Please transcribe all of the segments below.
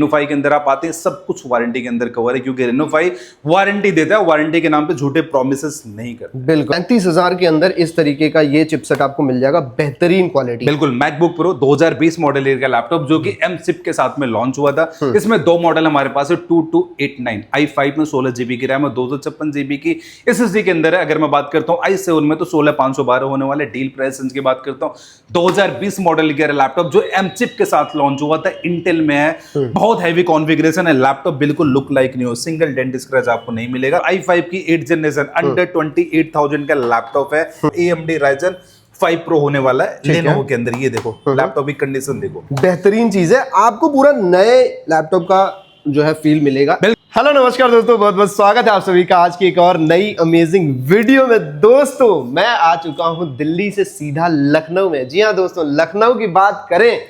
रेनोफाई के अंदर आप आते हैं, सब कुछ वारंटी के अंदर कवर है, क्योंकि रेनोफाई वारंटी देता है, वारंटी के नाम पे झूठे प्रॉमिसेस नहीं करता। बिल्कुल 35,000 के अंदर इस तरीके का ये चिपसेट आपको मिल जाएगा, बेहतरीन क्वालिटी। बिल्कुल मैकबुक प्रो 2020 मॉडल का लैपटॉप जो कि एम चिप के साथ में लॉन्च हुआ था। इसमें दो मॉडल हमारे पास है, 2289 i5 में 16 GB की रैम और 256 GB की SSD के अंदर है। अगर मैं बात करता हूँ i7 में तो 16512 होने वाले। डील प्राइस की बात करता हूँ 2020 मॉडल का लैपटॉप जो एम चिप के साथ लॉन्च हुआ था, इंटेल में है, बहुत हैवी कॉन्फ़िगरेशन है। लैपटॉप बिल्कुल लुक लाइक नहीं हो, सिंगल डेंट स्क्रैच आपको नहीं मिलेगा। i5 की 8th जनरेशन अंडर 28,000 का लैपटॉप है। AMD Ryzen 5 Pro होने वाला है लेनोवो के अंदर। ये देखो लैपटॉप की कंडीशन देखो, बेहतरीन चीज है, आपको पूरा नए लैपटॉप का जो है फील मिलेगा। हेलो नमस्कार दोस्तों, बहुत बहुत स्वागत है आप सभी का आज की एक और नई अमेजिंग वीडियो में। दोस्तों मैं आ चुका हूं दिल्ली से सीधा लखनऊ में। जी हाँ दोस्तों, लखनऊ की बात करें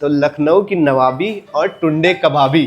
तो लखनऊ की नवाबी और टुंडे कबाबी,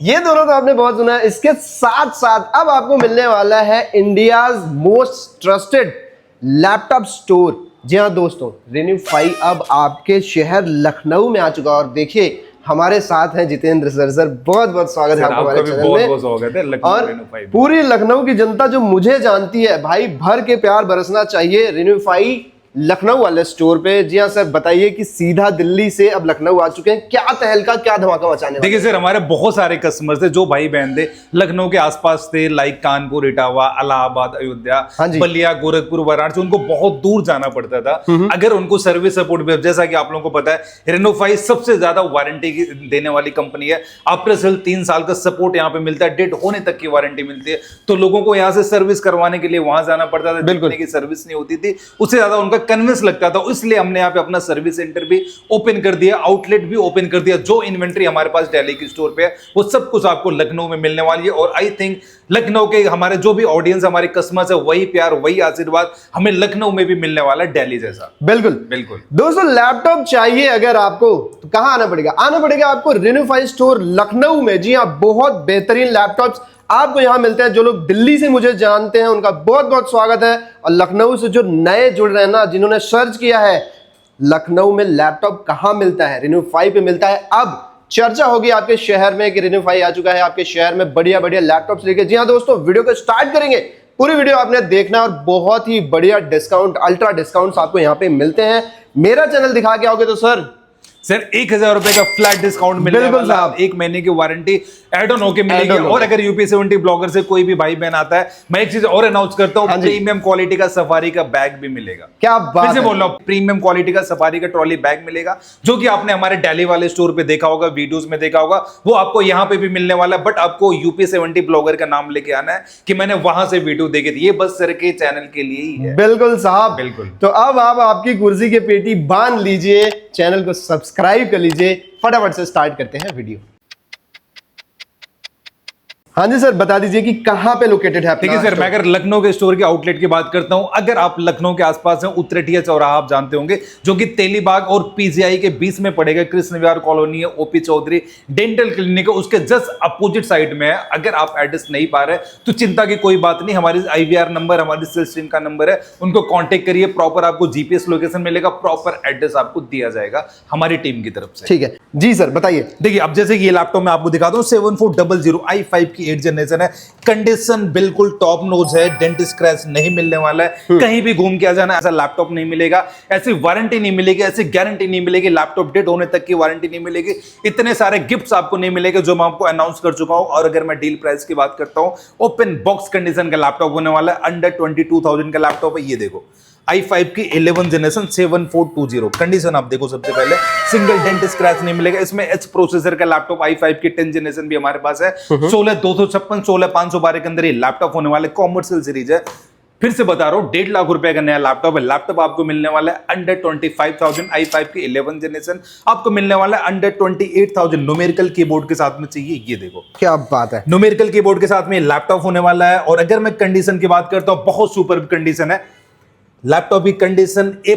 ये दोनों तो आपने बहुत सुना है। इसके साथ साथ अब आपको मिलने वाला है India's most trusted laptop store. जी हाँ दोस्तों, रेन्यूफाई अब आपके शहर लखनऊ में आ चुका है। और देखिए हमारे साथ हैं जितेंद्र सर, बहुत बहुत स्वागत है आपको हमारे चैनल में। बहुत स्वागत है। और पूरी लखनऊ की जनता जो मुझे जानती है, भाई भर के प्यार बरसना चाहिए रेन्यूफाई लखनऊ वाले स्टोर पे। जी हाँ सर, बताइए कि सीधा दिल्ली से अब लखनऊ आ चुके हैं, क्या तहलका क्या धमाका मचाने। देखिए सर, हमारे बहुत सारे कस्टमर थे जो भाई बहन थे लखनऊ के आसपास थे, लाइक कानपुर, इटावा, इलाहाबाद, अयोध्या, बलिया, गोरखपुर, वाराणसी, उनको बहुत दूर जाना पड़ता था। अगर उनको सर्विस सपोर्ट में, जैसा कि आप लोगों को पता है रेनोफाई सबसे ज्यादा वारंटी देने वाली कंपनी है। आफ्टर सेल 3 साल का सपोर्ट यहाँ पे मिलता है, डेट होने तक की वारंटी मिलती है। तो लोगों को यहाँ से सर्विस करवाने के लिए वहां जाना पड़ता था, बिल्कुल की सर्विस नहीं होती थी, उससे ज्यादा उनका कन्विंस लगता था। इसलिए हमने यहाँ पे अपना सर्विस सेंटर भी ओपन कर दिया, आउटलेट भी ओपन कर दिया। जो इन्वेंट्री हमारे पास दिल्ली की स्टोर पे है वो सब कुछ आपको लखनऊ में मिलने वाली है। और आई थिंक लखनऊ के हमारे जो भी ऑडियंस, हमारे कस्टमर्स है, वही प्यार वही आशीर्वाद हमें लखनऊ में भी मिलने वाला है, दिल्ली जैसा। बिल्कुल बिल्कुल दोस्तों, लैपटॉप चाहिए अगर आपको तो कहां आना पड़ेगा? आना पड़ेगा आपको रेन्यूफाई स्टोर लखनऊ में। जी हाँ, बहुत बेहतरीन लैपटॉप्स आपको यहां मिलते हैं। जो लोग दिल्ली से मुझे जानते हैं उनका बहुत बहुत स्वागत है। और लखनऊ से जो नए जुड़ रहे हैं ना, जिन्होंने सर्च किया है लखनऊ में लैपटॉप कहां मिलता है, रेन्यूफाई पे मिलता है। अब चर्चा होगी आपके शहर में कि रेन्यूफाई आ चुका है आपके शहर में बढ़िया बढ़िया लैपटॉप्स लेके। जी हाँ दोस्तों, वीडियो को स्टार्ट करेंगे, पूरी वीडियो आपने देखना है और बहुत ही बढ़िया डिस्काउंट, अल्ट्रा डिस्काउंट्स आपको यहाँ पे मिलते हैं। मेरा चैनल दिखा के आओगे तो सर 1000 रुपए का फ्लैट डिस्काउंट मिलेगा। बिल्कुल साहब, 1 महीने की वारंटी एड ऑन होके मिलेगी। और अगर यूपी70 ब्लॉगर से कोई भी भाई बहन आता है, मैं एक चीज और अनाउंस करता हूँ, प्रीमियम क्वालिटी का सफारी का बैग भी मिलेगा। क्या बात है, फिर से बोल रहा हूँ, प्रीमियम क्वालिटी का सफारी का ट्रॉली बैग मिलेगा, जो कि आपने हमारे दिल्ली वाले स्टोर पे देखा होगा, वीडियोस में देखा होगा, वो आपको यहाँ पे भी मिलने वाला है। बट आपको यूपी70 ब्लॉगर का नाम लेके आना है कि मैंने वहां से वीडियो देखे थे। ये बस सर के चैनल के लिए ही है। बिल्कुल साहब, बिल्कुल। तो अब आप आपकी कुर्सी की पेटी बांध लीजिए, चैनल को सब्सक्राइब कर लीजिए। फटाफट से स्टार्ट करते हैं वीडियो। हाँ जी सर, बता दीजिए कि कहां पे लोकेटेड है। ठीक है सर, मैं अगर लखनऊ के स्टोर के आउटलेट की बात करता हूं, अगर आप लखनऊ के आसपास हैं, उत्तरेठिया चौराहा आप जानते होंगे, जो कि तेलीबाग और पीजीआई के बीच में पड़ेगा। कृष्ण विहार कॉलोनी है, ओपी चौधरी डेंटल क्लिनिक है, उसके जस्ट अपोजिट साइड में है। अगर आप एड्रेस नहीं पा रहे तो चिंता की कोई बात नहीं, हमारी IVR नंबर, हमारी सेल्स टीम का नंबर है, उनको कॉन्टेक्ट करिए। प्रॉपर आपको GPS लोकेशन मिलेगा, प्रॉपर एड्रेस आपको दिया जाएगा हमारी टीम की तरफ से। ठीक है जी सर, बताइए। देखिए अब जैसे कि ये लैपटॉप मैं आपको दिखाता हूं, 7400 i5 की 8th जनरेशन है। कंडीशन बिल्कुल टॉप नॉच है, डेंट स्क्रैच नहीं मिलने वाला है। कहीं भी घूम के आ जाना, ऐसा लैपटॉप नहीं मिलेगा, ऐसी वारंटी नहीं मिलेगी, ऐसी गारंटी नहीं मिलेगी, लैपटॉप डेट होने तक की वारंटी नहीं मिलेगी, इतने सारे गिफ्ट्स आपको नहीं मिलेंगे जो मैं आपको अनाउंस कर चुका हूं। और अगर मैं डील प्राइस की बात करता हूं, ओपन बॉक्स कंडीशन का लैपटॉप होने वाला है, अंडर 22,000 का लैपटॉप है। ये देखो i5 की 11th जनरेशन 7420 कंडीशन आप देखो। सबसे पहले सिंगल डेंट स्क्रैच नहीं मिलेगा, इसमें H प्रोसेसर का लैपटॉप i5 की 10th जनरेशन भी हमारे पास है। 16256 16512 के अंदर ये लैपटॉप होने वाले, कॉमर्शियल सीरीज है। फिर से बता रहा हूं, 1.5 लाख रुपए का नया लैपटॉप है। लैपटॉप आपको मिलने वाला है अंडर 25,000। i5 की 11th जनरेशन आपको मिलने वाला है अंडर 28,000। न्यूमेरिकल कीबोर्ड के साथ में चाहिए, ये देखो क्या बात है, न्यूमेरिकल कीबोर्ड के साथ में लैपटॉप होने वाला है। और अगर मैं कंडीशन की बात करता हूं, बहुत सुपर कंडीशन है। लैपटॉप की कंडीशन A++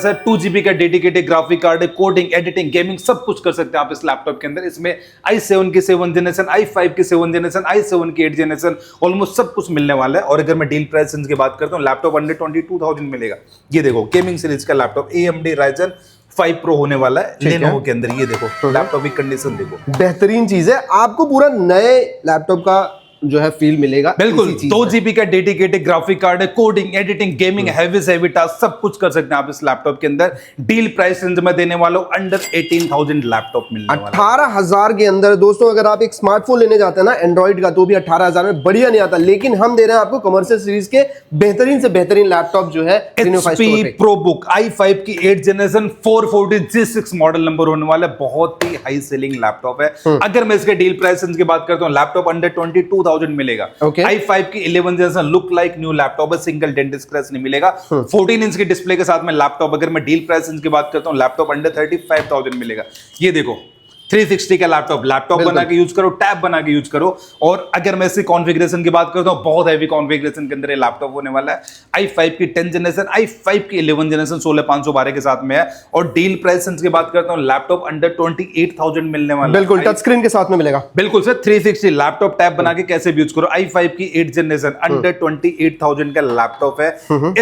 है, 2 GB का डेडिकेटेड ग्राफिक कार्ड है, कोडिंग, एडिटिंग, गेमिंग सब कुछ कर सकते हैं आप इस लैपटॉप के अंदर। इसमें i7 की 7th जनरेशन, i5 की 7th जनरेशन, i7 की 8th जनरेशन, ऑलमोस्ट सब कुछ मिलने वाला है। और अगर मैं डील प्राइस की बात करता हूं, लैपटॉप अंडर 22,000 मिलेगा। ये देखो गेमिंग सीरीज का लैपटॉप, AMD Ryzen 5 प्रो होने वाला है ठीक है। लेनोवो के अंदर। ये देखो लैपटॉप की कंडीशन देखो, बेहतरीन चीज है, आपको पूरा नए लैपटॉप का जो है फील मिलेगा। बिल्कुल। इसी चीज 2 में। जीबी का डेडिकेटेड ग्राफिक कार्ड है, कोडिंग, एडिटिंग, गेमिंग, हैवी से हैवी टास्क सब कुछ कर सकते हैं आप इस लैपटॉप के अंदर। डील प्राइस रेंज में देने वालों अंडर 18,000 लैपटॉप मिलने वाला है। 18,000 के अंदर। दोस्तों अगर आप एक स्मार्टफोन लेने जाते हैं ना एंड्रॉइड का, तो भी 18,000 में बढ़िया नहीं आता, लेकिन हम दे रहे हैं आपको कमर्शियल सीरीज के बेहतरीन से बेहतरीन लैपटॉप जो है HP ProBook i5 की 8th generation 440 G6 model number होने वाला है। बहुत ही हाई सेलिंग लैपटॉप है। अगर मैं इसके डील प्राइस रेंज की बात करता हूं, लैपटॉप अंडर 22,000 मिलेगा। Okay. i5 की 11 generation look like new laptop है, सिंगल डेंट स्क्रैच नहीं मिलेगा। 14 इंच की डिस्प्ले के साथ में लैपटॉप। अगर मैं डील प्राइस रेंज की बात करता हूं, लैपटॉप अंडर 35,000 मिलेगा। ये देखो 360 का लैपटॉप बना के यूज करो, टैब बना के यूज करो। और अगर मैं इसकी कॉन्फ़िगरेशन की बात करता हूं, बहुत हैवी कॉन्फ़िगरेशन के अंदर ये लैपटॉप होने वाला है। i5 की 10th जनरेशन, i5 की 11 जनरेशन 16512 के साथ में है। और डील प्राइस की बात करता हूं, लैपटॉप अंडर 28,000 मिलने वाला है। बिल्कुल टच स्क्रीन के साथ में मिलेगा। बिल्कुल सर, 360 लैपटॉप टैब बना के कैसे भी यूज करो। i5 की 8th जनरेशन अंडर 28,000 का लैपटॉप है।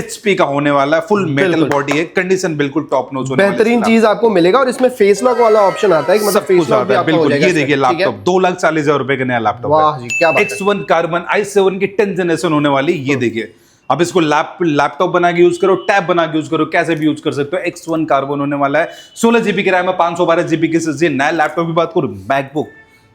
HP का होने वाला है, फुल मेटल बॉडी है, कंडीशन बिल्कुल टॉप नॉच होने वाली है। बेहतरीन चीज आपको मिलेगा। और इसमें फेस लॉक वाला ऑप्शन आता है, मतलब फेस लॉक भी आपका हो जाएगा। ये देखिए लैपटॉप 2,40,000 रुपए का नया लैपटॉप। वाह जी, क्या बात है। X1 कार्बन i7 की 10th जनरेशन होने वाली। ये देखिए अब इसको लैपटॉप बना के यूज करो, टैब बना के यूज करो, कैसे भी यूज कर सकते हो। X1 कार्बन होने वाला है। 16 जीबी की रैम है, 512 जीबी की SSD। नया लैपटॉप की बात करूं, मैकबुक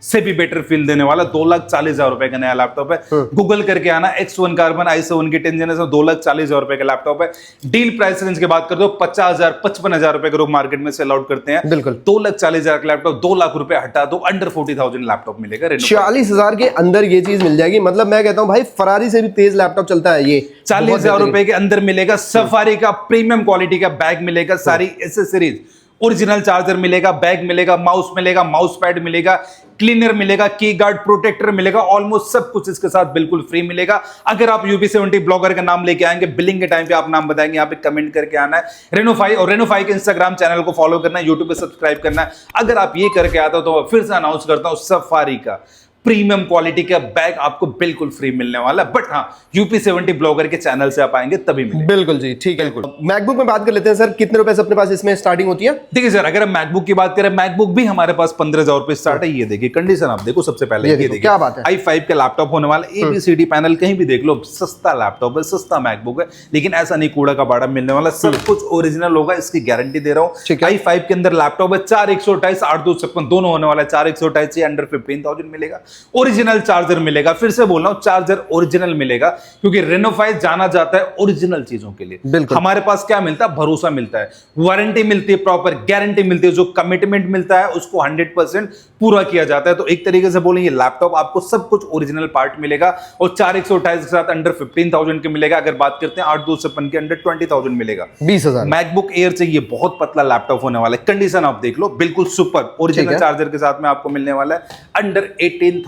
से भी बेटर फील देने वाला 2,40,000 रुपए का नया लैपटॉप है। गूगल करके आना, X1 कार्बन i7 की 10th जनरेशन 2,40,000 रुपए का लैपटॉप है। डील प्राइस रेंज की बात करते हो 50,000 55,000 रुपए का मार्केट में सेल आउट करते हैं। बिल्कुल 2,40,000 का लैपटॉप 2 लाख रुपए हटा दो, अंडर 40,000 लैपटॉप मिलेगा। 40,000 के अंदर ये चीज मिल जाएगी। मतलब मैं कहता हूं भाई फरारी से भी तेज लैपटॉप चलता है ये। 40,000 रुपए के अंदर मिलेगा। सफारी का प्रीमियम क्वालिटी का बैग मिलेगा, सारी एसेसरीज, ओरिजिनल चार्जर मिलेगा, बैग मिलेगा, माउस पैड मिलेगा, क्लीनर मिलेगा, की गार्ड प्रोटेक्टर मिलेगा, ऑलमोस्ट सब कुछ इसके साथ बिल्कुल फ्री मिलेगा। अगर आप UP70 ब्लॉगर का नाम लेके आएंगे, बिलिंग के टाइम पे आप नाम बताएंगे, यहाँ पे कमेंट करके आना है रेनोफाई, और रेनोफाई के इंस्टाग्राम चैनल को फॉलो करना है, यूट्यूब पे सब्सक्राइब करना है। अगर आप ये करके आते हो तो फिर से अनाउंस करता हूं, सफारी का प्रीमियम क्वालिटी का बैग आपको बिल्कुल फ्री मिलने वाला है। बट हाँ, UP70 ब्लॉगर के चैनल से आप आएंगे तभी मिलेगा। बिल्कुल जी, ठीक है। मैकबुक में बात कर लेते हैं सर, कितने रुपए से अपने पास इसमें स्टार्टिंग होती है? देखिए सर, अगर हम मैकबुक की बात करें, मैकबुक भी हमारे पास 15,000 रुपए स्टार्ट है। ये देखिए कंडीशन आप देखो, सबसे पहले ये देखिए क्या बात है। i5 का लैपटॉप होने वाला, ABCD पैनल कहीं भी देख लो, सस्ता लैपटॉप है, सस्ता मैकबुक है। लेकिन ऐसा नहीं कूड़ा का बाड़ा मिलने वाला, सब कुछ ओरिजिनल होगा, इसकी गारंटी दे रहा हूँ। i5 के अंदर लैपटॉप है, 4128 8,256 दोनों होने वाला है। 4128 से अंडर 15,000 मिलेगा। ओरिजिनल चार्जर मिलेगा, फिर से बोल रहा हूं, चार्जर ओरिजिनल मिलेगा, क्योंकि रेनोफाई जाना जाता है ओरिजिनल चीजों के लिए। हमारे पास क्या मिलता है? भरोसा मिलता है, वारंटी मिलती है, प्रॉपर गारंटी मिलती है, जो कमिटमेंट मिलता है उसको 100% पूरा किया जाता है। तो एक तरीके से बोलेंगे लैपटॉप आपको सब कुछ ओरिजिनल पार्ट मिलेगा। और 4128 के साथ अंडर 15,000 के मिलेगा। अगर बात करते हैं 8,256 के अंडर 20,000 मिलेगा। 20,000 मैकबुक एयर चाहिए, बहुत पतला लैपटॉप होने वाला है। कंडीशन आप देख लो, बिल्कुल सुपर ओरिजिनल चार्जर के साथ में आपको मिलने वाला है अंडर 18,000।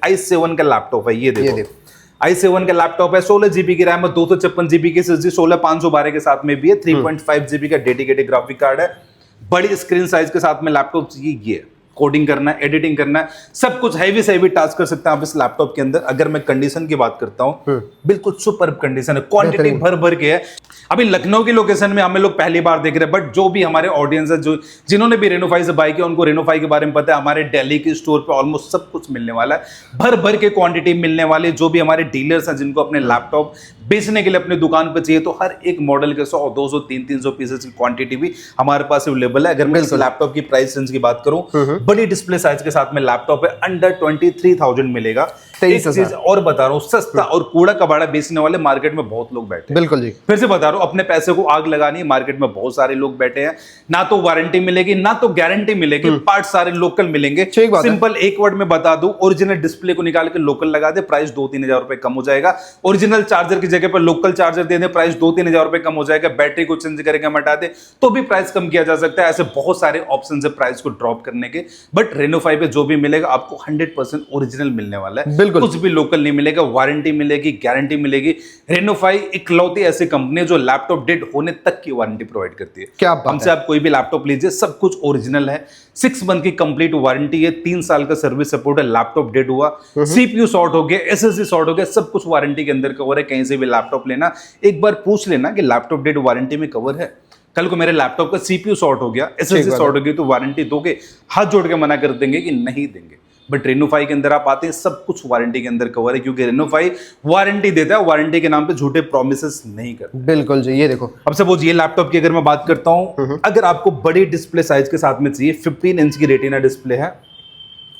i7 का लैपटॉप है। ये देखो i7 का लैपटॉप है, 16 जीबी की रैम है, 256 जीबी की SSD, 16512 के साथ में भी है। 3.5 जीबी का डेडिकेटेड ग्राफिक कार्ड है। बड़ी स्क्रीन साइज के साथ में लैपटॉप चाहिए। ये कोडिंग करना है, एडिटिंग करना है, सब कुछ हैवी से हैवी टास्क कर सकते हैं आप इस लैपटॉप के अंदर। अगर मैं कंडीशन की बात करता हूं, बिल्कुल सुपर कंडीशन है, क्वांटिटी भर भर के है। अभी लखनऊ की लोकेशन में हमें लोग पहली बार देख रहे हैं, बट जो भी हमारे ऑडियंस है, जो जिन्होंने भी रेनोफाई से बाय किया, उनको रेनोफाई के बारे में पता है। हमारे दिल्ली के स्टोर पे ऑलमोस्ट सब कुछ मिलने वाला है, भर भर के क्वांटिटी मिलने वाली। जो भी हमारे डीलर्स हैं, जिनको अपने लैपटॉप बेचने के लिए अपने दुकान पर चाहिए, तो हर एक मॉडल के 100 200 300 पीसेस की क्वांटिटी भी हमारे पास अवेलेबल है। अगर मैं इस लैपटॉप की प्राइस रेंज की बात करूं, बड़ी डिस्प्ले साइज के साथ में लैपटॉप है, अंडर 23,000 मिलेगा। एक चीज और बता रहा हूं, सस्ता और कूड़ा कबाड़ा बेचने वाले मार्केट में बहुत लोग बैठे हैं। बिल्कुल जी, फिर से बता रहा हूं, अपने पैसे को आग लगानी है, मार्केट में बहुत सारे लोग बैठे हैं। ना तो वारंटी मिलेगी, ना तो गारंटी मिलेगी, पार्ट सारे लोकल मिलेंगे। सिंपल एक वर्ड में बता दूं, ओरिजिनल डिस्प्ले को निकाल के लोकल लगा दे, प्राइस 2-3 हजार रुपए कम हो जाएगा। ओरिजिनल चार्जर की जगह पर लोकल चार्जर दे दे, प्राइस 2-3 हजार रुपए कम हो जाएगा। बैटरी को चेंज करके हटा दे तो भी प्राइस कम किया जा सकता है। ऐसे बहुत सारे ऑप्शन है प्राइस को ड्रॉप करने के। बट रेनोफाई पे जो भी मिलेगा आपको 100% ओरिजिनल मिलने वाला है, बिल्कुल कुछ भी लोकल नहीं मिलेगा। वारंटी मिलेगी, गारंटी मिलेगी। रेनोफाई इकलौती ऐसी कंपनी है जो लैपटॉप डेड होने तक की वारंटी प्रोवाइड करती है। क्या हमसे आप कोई भी लैपटॉप लीजिए, सब कुछ ओरिजिनल है। 6 मंथ की कंप्लीट वारंटी है, 3 साल का सर्विस सपोर्ट है। लैपटॉप डेड हुआ, CPU शॉर्ट हो गया, SSD शॉर्ट हो गया, सब कुछ वारंटी के अंदर कवर है। कहीं से भी लैपटॉप लेना, एक बार पूछ लेना कि लैपटॉप डेड वारंटी में कवर है। कल को मेरे लैपटॉप का सीपीयू शॉर्ट हो गया, एसएसडी शॉर्ट हो गई, तो वारंटी दोगे? हाथ जोड़ के मना कर देंगे कि नहीं देंगे। बट रेनोफाई के अंदर आप आते हैं, सब कुछ वारंटी के अंदर कवर है, क्योंकि रेनोफाई वारंटी देता है, वारंटी के नाम पे झूठे प्रोमिसेस नहीं करता। बिल्कुल जी, ये देखो अब सपोज ये लैपटॉप की अगर मैं बात करता हूं, अगर आपको बड़ी डिस्प्ले साइज के साथ में चाहिए, 15 इंच की रेटिना डिस्प्ले है,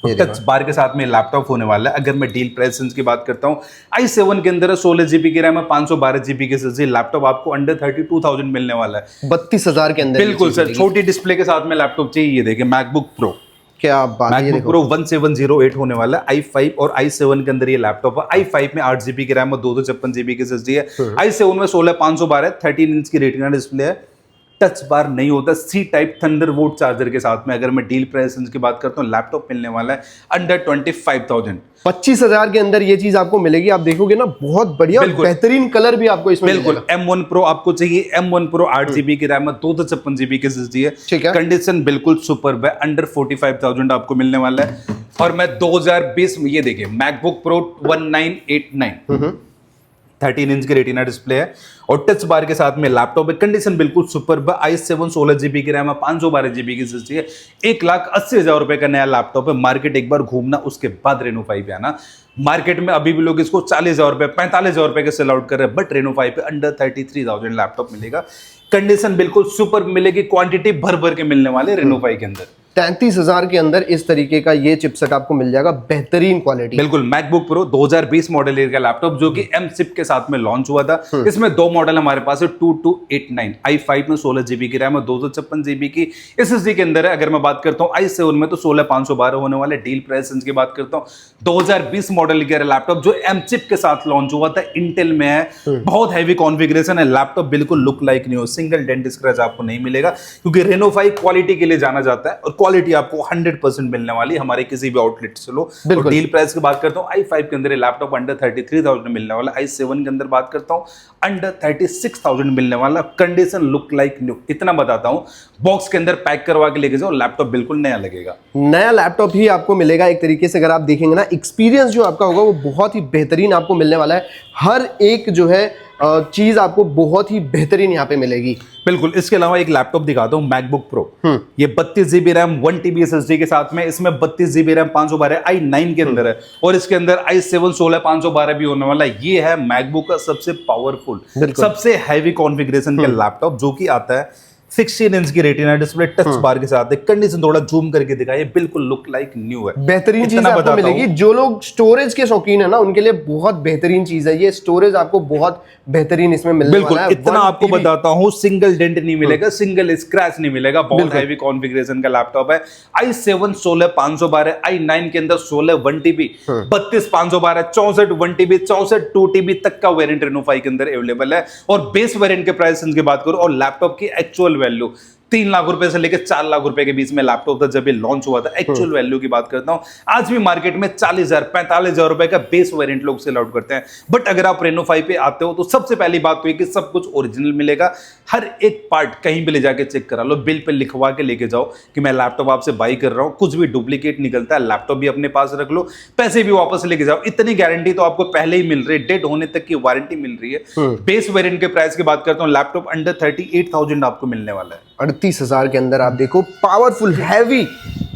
टच बार के साथ में लैपटॉप होने वाला है। अगर मैं डील प्राइस की बात करता हूं, i7 के अंदर 16 जीबी की रैम है, 512 जीबी की एसएसडी, लैपटॉप आपको अंडर 32,000 मिलने वाला है, 32,000 के अंदर। बिल्कुल सर, छोटी डिस्प्ले के साथ में लैपटॉप चाहिए। ये देखिए मैकबुक प्रो, क्या बात है, मैकबुक प्रो 1708 होने वाला है। i5 और i7 के अंदर ये लैपटॉप है। i5 में 8 जीबी की रैम और 256 जीबी की एसएसडी है। i7 में 16512 है, 13 इंच की रेटिना डिस्प्ले है, टच बार नहीं होता, सी टाइप थंडरबोल्ट चार्जर के साथ में। अगर मैं डील प्राइस की बात करता हूँ, लैपटॉप मिलने वाला है अंडर 25,000, 25,000 के अंदर ये चीज आपको मिलेगी। आप देखोगे ना, बहुत बढ़िया बेहतरीन कलर भी आपको इसमें बिल्कुल। M1 Pro आपको चाहिए, M1 Pro 8 जीबी की रैम है, 256 जीबी की एसएसडी है, ठीक है। कंडीशन बिल्कुल सुपर्ब है, अंडर 45,000 आपको मिलने वाला है। और मैं 2020 में, ये देखिए मैकबुक प्रो 1989, 13 इंच की रेटिना डिस्प्ले है और टच बार के साथ में लैपटॉप है, कंडीशन बिल्कुल सुपर्ब है। i7 16 जीबी की रैम है, 512 जीबी की एसएसडी है, 1,80,000 रुपए का नया लैपटॉप है। मार्केट एक बार घूमना, उसके बाद रेनोफाई पे आना। मार्केट में अभी भी लोग इसको 40,000 रुपए 45,000 रुपए के सेल आउट कर रहे हैं, बट रेनोफाई पे अंडर 33,000 लैपटॉप मिलेगा, कंडीशन बिल्कुल सुपर मिलेगी, क्वांटिटी भर भर के मिलने वाले रेनोफाई के अंदर। 33,000 के अंदर इस तरीके का ये चिपसेट आपको मिल जाएगा, बेहतरीन क्वालिटी। बिल्कुल, मैकबुक प्रो 2020 मॉडल का लैपटॉप, जो कि एम चिप के साथ में लॉन्च हुआ था। इसमें दो मॉडल हमारे पास है, 2289, i5 में 16 जीबी की रैम और 256 जीबी की एसएसडी के अंदर है। अगर मैं बात करता हूँ i7 में, तो 16,512 होने वाले। डील प्राइस की बात करता हूँ, 2020 मॉडल का लैपटॉप जो एम चिप के साथ लॉन्च हुआ था, इंटेल में है, बहुत हैवी कॉन्फ़िगरेशन है, लैपटॉप बिल्कुल लुक लाइक नहीं हो, सिंगल डेंट स्क्रैच आपको नहीं मिलेगा, क्योंकि रेनोफाई क्वालिटी के लिए जाना जाता है और क्वालिटी आपको 100% मिलने वाली हमारे किसी भी आउटलेट से लो। और डील प्राइस की बात करता हूं, i5 के अंदर लैपटॉप अंडर 33,000 मिलने वाला, i7 के अंदर बात करता हूं अंडर 36,000 मिलने वाला, कंडीशन लुक लाइक न्यू। इतना बताता हूं, बॉक्स के अंदर पैक करवा के लेके जाओ, लैपटॉप बिल्कुल नया लगेगा, नया लैपटॉप ही आपको मिलेगा। एक तरीके से अगर आप देखेंगे ना, एक्सपीरियंस जो आपका होगा वो बहुत ही बेहतरीन आपको मिलने वाला है। हर एक जो है चीज आपको बहुत ही बेहतरीन यहाँ पे मिलेगी। बिल्कुल। इसके अलावा एक लैपटॉप दिखाता हूं, मैकबुक प्रो, ये 32 जीबी रैम 1 TB एसएसडी के साथ में, इसमें 32 जीबी रैम 512 i9 के अंदर है और इसके अंदर i7 16,512 भी होने वाला है। ये है मैकबुक का सबसे पावरफुल, सबसे हैवी कॉन्फ़िगरेशन का लैपटॉप, जो कि आता है 16 इंच की रेटिना डिस्प्ले, टच बार के साथ है, कंडीशन थोड़ा जूम करके दिखाइए, बिल्कुल लुक लाइक न्यू है। बेहतरीन चीज आपको मिलेगी। जो लोग स्टोरेज के शौकीन है ना, उनके लिए बहुत बेहतरीन चीज है ये। स्टोरेज आपको बहुत बेहतरीन इसमें मिलने वाला है। इतना आपको बताता हूं, सिंगल डेंट नहीं मिलेगा, सिंगल स्क्रैच नहीं मिलेगा, बहुत हैवी कॉन्फ़िगरेशन का लैपटॉप है। i7 16,512, i9 के अंदर 16 1 TB, 32 512, 64 1 TB, 64 2 TB तक का वेरिएंट रेनोफाई के अंदर अवेलेबल है। और बेस वेरिएंट के प्राइस की बात करूं और लैपटॉप की एक्चुअल वैल्यू 3 लाख रुपए से लेकर 4 लाख रुपए के बीच में लैपटॉप था जब ये लॉन्च हुआ था। एक्चुअल वैल्यू की बात करता हूं, आज भी मार्केट में 40,000 45,000 रुपए का बेस वेरिएंट लोग सेल आउट करते हैं। बट अगर आप रेनोफाई पे आते हो तो सबसे पहली बात तो ये कि सब कुछ ओरिजिनल मिलेगा। हर एक पार्ट कहीं भी ले जाके चेक करा लो, बिल पे लिखवा के लेके जाओ कि मैं लैपटॉप आपसे बाई कर रहा हूं। कुछ भी डुप्लीकेट निकलता है, लैपटॉप भी अपने पास रख लो, पैसे भी वापस लेके जाओ। इतनी गारंटी तो आपको पहले ही मिल रही है, डेट होने तक की वारंटी मिल रही है। बेस वेरिएंट के प्राइस की बात करता हूं, लैपटॉप अंडर 38,000 आपको मिलने वाला है। 38,000 के अंदर आप देखो, पावरफुल हैवी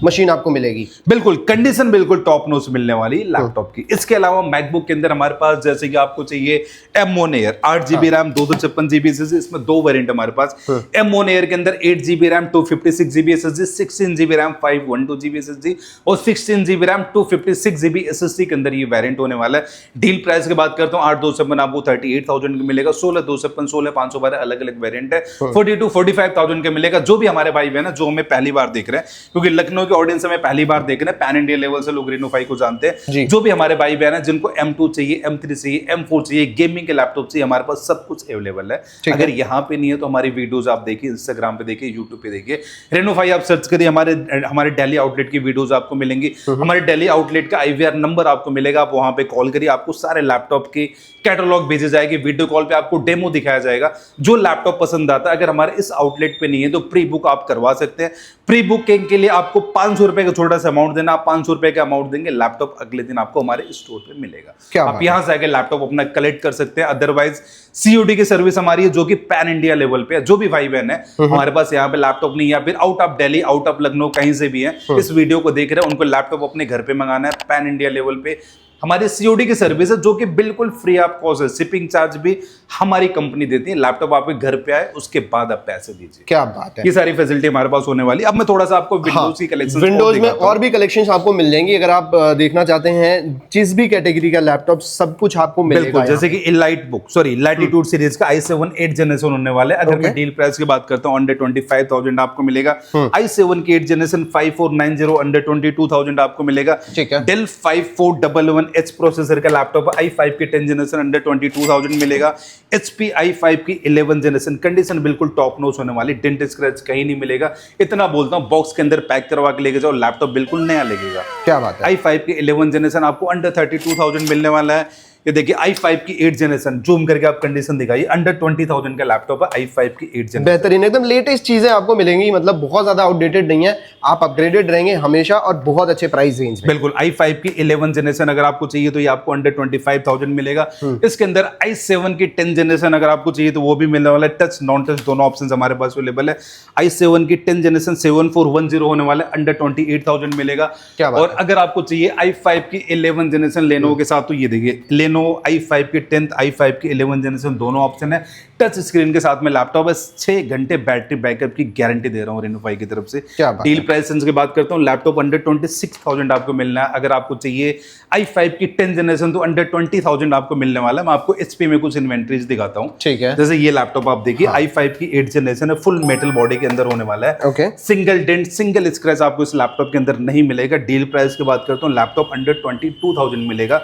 मशीन आपको मिलेगी। बिल्कुल, कंडीशन बिल्कुल टॉप नॉच मिलने वाली लैपटॉप की। इसके अलावा मैकबुक के अंदर हमारे पास, जैसे कि आपको चाहिए M1 Air 8 GB RAM 256 GB SSD, इसमें दो वेरिएंट हमारे पास। M1 Air के अंदर 8 GB RAM 256 GB SSD, 16 GB RAM 512 GB SSD और 16 GB रैम 256 GB SSD के अंदर ये वेरिएंट होने वाला है। डील प्राइस की बात करता हूं, 8,256 आपको 38,000 का मिलेगा, 16,256 16,512 अलग अलग वेरिएंट है, 42 45,000 का मिलेगा। जो भी हमारे भाई बहन है जो हमें पहली बार देख रहे हैं, क्योंकि लखनऊ के ऑडियंस हमें पहली बार देख रहे हैं, पैन इंडिया लेवल से लोग रेनोफाई को जानते हैं। जो भी हमारे भाई बहन है जिनको M2 चाहिए, M3 चाहिए, M4 चाहिए, गेमिंग के लैपटॉप चाहिए, हमारे पास सब कुछ अवेलेबल है। अगर यहाँ पे नहीं है तो हमारी वीडियोस आप देखिए, इंस्टाग्राम पे देखिए, यूट्यूब पे देखिए, रेनोफाई आप सर्च करिए, हमारे दिल्ली आउटलेट की वीडियोस आपको मिलेंगी। हमारे दिल्ली आउटलेट का IVR नंबर आपको मिलेगा, आप वहां पे कॉल करिए, आपको सारे लैपटॉप की कैटलॉग भेजे जाएगी, वीडियो कॉल पे आपको डेमो दिखाया जाएगा। जो लैपटॉप पसंद आता है, अगर हमारे इस आउटलेट पे नहीं है तो प्री बुक आप करवा सकते हैं। प्री बुकिंग के लिए आपको ₹500 का छोटा सा अमाउंट देना, आप ₹500 का अमाउंट देंगे, लैपटॉप अगले दिन आपको हमारे स्टोर पे मिलेगा। क्या आप यहाँ से आके लैपटॉप अपना कलेक्ट कर सकते हैं। अदरवाइज सीओडी की सर्विस हमारी है, जो कि पैन इंडिया लेवल पे है। जो भी भाई बहन है हमारे पास यहाँ पे लैपटॉप नहीं, या फिर out of Delhi, out of Lucknow, कहीं से भी है इस वीडियो को देख रहे हैं, उनको लैपटॉप अपने घर पे मंगाना है, पैन इंडिया लेवल पे हमारी सीओडी की सर्विस है, जो कि बिल्कुल फ्री ऑफ कॉस्ट है। शिपिंग चार्ज भी हमारी कंपनी देती है। लैपटॉप आपके घर पे आए, उसके बाद आप पैसे दीजिए। क्या बात है, ये सारी फैसिलिटी हमारे पास होने वाली है। अब मैं थोड़ा सा आपको विंडोज की कलेक्शन, विंडोज में और भी कलेक्शन आपको मिल जाएंगी। अगर आप देखना चाहते हैं जिस भी कैटेगरी का लैपटॉप, सब कुछ आपको मिलेगा। जैसे कि लैटिट्यूड सीरीज का i7 8 जनरेशन होने वाला है। अगर मैं डील प्राइस की बात करता हूँ, अंडर 25,000 आपको मिलेगा। i7 की 8 जनरेशन 5490 अंडर 22,000 आपको मिलेगा। डेल 5411H प्रोसेसर का लैपटॉप, i5 की 10 जनरेशन अंडर 22,000 मिलेगा। HP i5 की 11 जनरेशन, कंडीशन बिल्कुल टॉप नॉच होने वाली, डेंट स्क्रैच कहीं नहीं मिलेगा। इतना बोलता हूं, बॉक्स के अंदर पैक करवा के लेके जाओ, लैपटॉप बिल्कुल नया लगेगा। क्या बात है, i5 की 11 जनरेशन आपको अंडर 32,000 मिलने वाला है। ये देखिए i5 की 8 जनरेशन, जूम करके आप कंडीशन दिखाइए, अंडर 20,000 का लैपटॉप है, i5 की 8 जनरेशन। बेहतरीन, एकदम लेटेस्ट चीजें आपको मिलेंगी, मतलब बहुत ज्यादा आउटडेटेड नहीं है, आप अपग्रेडेड रहेंगे हमेशा और बहुत अच्छे प्राइस रेंज में। बिल्कुल, i5 की 11 जनरेशन अगर आपको चाहिए तो ये आपको अंडर 25,000 मिलेगा। इसके अंदर i7 की 10 जनरेशन अगर आपको चाहिए तो वो भी मिलने वाला है। टच नॉन टच दोनों ऑप्शन हमारे पास अवेलेबल है। i7 की 10 जनरेशन 7410 होने वाला है, अंडर 28,000 मिलेगा। क्या बात और अगर आपको चाहिए i5 की 11 जनरेशन लेनोवो के साथ, तो ये देखिए लेनोवो i5 की 10th, i5 की 11 जनरेशन, दोनों ऑप्शन है। टच स्क्रीन के साथ में लैपटॉप है, 6 घंटे बैटरी बैकअप की गारंटी दे रहा हूँ रेनोफाई की तरफ से। डील प्राइस की बात करता हूँ, लैपटॉप अंडर 26,000 आपको मिलना है। अगर आपको चाहिए i5 की 10 जनरेशन तो अंडर 20,000 आपको मिलने वाला है। मैं आपको HP में कुछ इन्वेंट्रीज दिखाता हूँ। ठीक है, जैसे ये लैपटॉप आप देखिए, i5 की 8 जनरेशन है, फुल मेटल बॉडी के अंदर होने वाला है। Okay, single dent, single scratch आपको इस लैपटॉप के अंदर नहीं मिलेगा। डील प्राइस की बात करता हूँ, लैपटॉप अंडर 22,000 मिलेगा।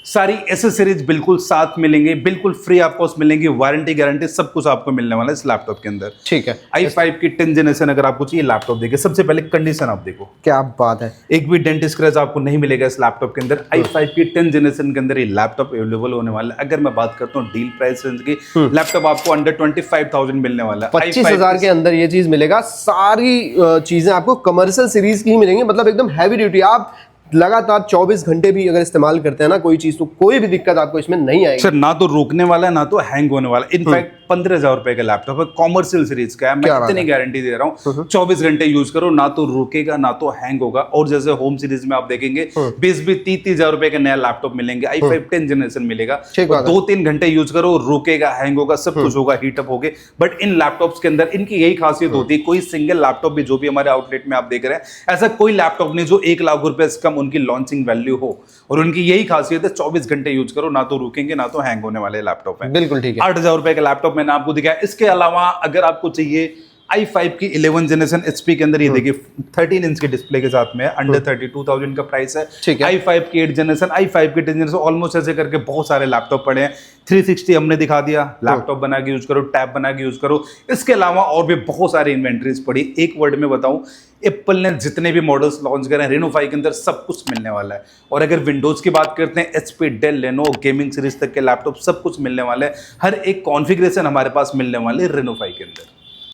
सारी एसेसरीज बिल्कुल साथ मिलेंगे, बिल्कुल फ्री ऑफ कॉस्ट मिलेंगी, वारंटी गारंटी सब कुछ आपको मिलने वाला है इस लैपटॉप के अंदर। ठीक है, i5 की 10 जनरेशन अगर आपको चाहिए लैपटॉप, देखिए सबसे पहले कंडीशन आप देखो, क्या बात है, एक भी डेंट स्क्रैच आपको नहीं मिलेगा इस लैपटॉप के अंदर। i5 की 10 जनरेशन के अंदर ये लैपटॉप अवेलेबल होने वाला है। अगर मैं बात करता हूँ डील प्राइस रेंज की, लैपटॉप आपको अंडर 25,000 मिलने वाला है। 25,000 के अंदर ये चीज मिलेगा। सारी चीजें आपको कमर्शियल सीरीज की ही मिलेंगी, मतलब एकदम हैवी ड्यूटी। आप लगातार 24 घंटे भी अगर इस्तेमाल करते हैं ना कोई चीज, तो कोई भी दिक्कत आपको इसमें नहीं आएगी। सर ना तो रोकने वाला है, ना तो हैंग होने वाला है। इनफैक्ट 15,000 का लैपटॉप है, कॉमर्शियल सीरीज का है। मैं इतनी गारंटी दे रहा हूँ, 24 घंटे यूज करो, ना तो रुकेगा ना तो हैंग होगा। और जैसे होम सीरीज में आप देखेंगे 20-30,000 का नया लैपटॉप मिलेंगे, i5 10 जनरेशन मिलेगा। 2-3 घंटे यूज करो, रुकेगा, हैंग होगा, सब कुछ होगा, हीटअप होगे। बट इन लैपटॉप्स के अंदर इनकी यही खासियत होती है, कोई सिंगल लैपटॉप भी जो भी हमारे आउटलेट में आप देख रहे हैं, ऐसा कोई लैपटॉप नहीं जो 1 लाख रुपए से कम उनकी लॉन्चिंग वैल्यू हो। और उनकी यही खासियत है, 24 घंटे यूज करो, ना तो रुकेंगे ना तो हैंग होने वाले लैपटॉप है। बिल्कुल ठीक है। 8,000 का लैपटॉप मैंने आपको दिखाया। इसके अलावा अगर आपको चाहिए i5 की 11 जनरेशन HP के अंदर, ये देखिए 13 इंच के डिस्प्ले के साथ में अंडर 32,000 का प्राइस है। i5 की 8 जनरेशन, i5 की 10 जनरेशन, ऑलमोस्ट ऐसे करके बहुत सारे लैपटॉप पड़े हैं। 360 हमने दिखा दिया, लैपटॉप बना के यूज करो, टैब बना के यूज करो। इसके अलावा और भी बहुत सारी इन्वेंट्रीज पड़ी। एक वर्ड में बताऊं, एप्पल ने जितने भी मॉडल्स लॉन्च करे हैं रेनोफाई के अंदर, सब कुछ मिलने वाला है। और अगर विंडोज की बात करते हैं, HP, Dell, Lenovo, gaming series तक के लैपटॉप सब कुछ मिलने वाले हैं। हर एक कॉन्फ़िगरेशन हमारे पास मिलने वाले रेनोफाई के अंदर।